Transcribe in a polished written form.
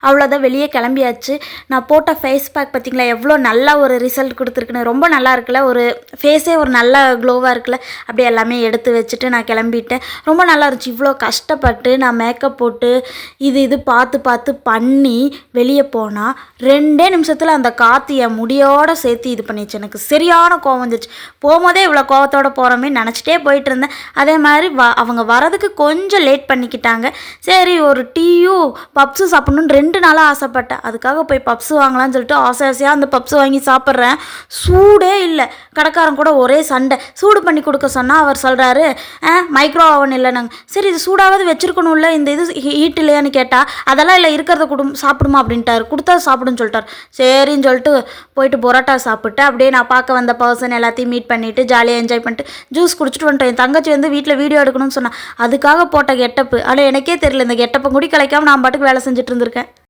அவ்வளோதான் வெளியே கிளம்பியாச்சு. நான் போட்ட ஃபேஸ் பேக் பார்த்திங்களா எவ்வளோ நல்லா ஒரு ரிசல்ட் கொடுத்துருக்குன்னு. ரொம்ப நல்லா இருக்குல்ல, ஒரு ஃபேஸே ஒரு நல்ல க்ளோவாக இருக்குல்ல. அப்படியே எல்லாமே எடுத்து வச்சுட்டு நான் கிளம்பிட்டேன். ரொம்ப நல்லா இருந்துச்சு. இவ்வளோ கஷ்டப்பட்டு நான் மேக்கப் போட்டு இது பார்த்து பண்ணி வெளியே போனால் 2 நிமிஷத்தில் அந்த காற்று என் முடியோடு சேர்த்து இது பண்ணிச்சு. எனக்கு சரியான கோவம் வந்துச்சு. போகும்போதே இவ்வளோ கோவத்தோடு போகிறோமே நினச்சிட்டே போயிட்டு இருந்தேன். அதே மாதிரி அவங்க வரதுக்கு கொஞ்சம் லேட் பண்ணிக்கிட்டாங்க. சரி ஒரு டீயும் பப்ஸும் சாப்பிட்ணுன்னு 2 நாளாக ஆசைப்பட்டேன். அதுக்காக போய் பப்ஸு வாங்கலான்னு சொல்லிட்டு ஆசையாக அந்த பப்ஸு வாங்கி சாப்பிட்றேன். சூடே இல்லை. கடைக்காரன் கூட ஒரே சண்டை. சூடு பண்ணி கொடுக்க சொன்னால் அவர் சொல்கிறாரு மைக்ரோ ஓவன் இல்லைனாங்க. சரி இது சூடாவது வச்சுருக்கணும்ல, இந்த இது ஹீட் இல்லையான்னு கேட்டால் அதெல்லாம் இல்லை, இருக்கிறத சாப்பிடுமா அப்படின்ட்டார். கொடுத்தா சாப்பிடுன்னு சொல்லிட்டார். சரின்னு சொல்லிட்டு போயிட்டு பரோட்டா சாப்பிட்டு அப்படியே நான் பார்க்க வந்த பர்சன் எல்லாத்தையும் மீட் பண்ணிவிட்டு ஜாலியாக என்ஜாய் பண்ணிட்டு ஜூஸ் குடிச்சிட்டு வந்துட்டேன். என் தங்கச்சி வந்து வீட்டில் வீடியோ எடுக்கணும்னு சொன்னான். அதுக்காக போட்ட கெட்டப்பு. ஆனால் எனக்கே தெரியல, இந்த கெட்டப்பை முடி கலைக்காமல் நான் பாட்டுக்கு வேலை செஞ்சுட்டு இருந்திருக்கேன்.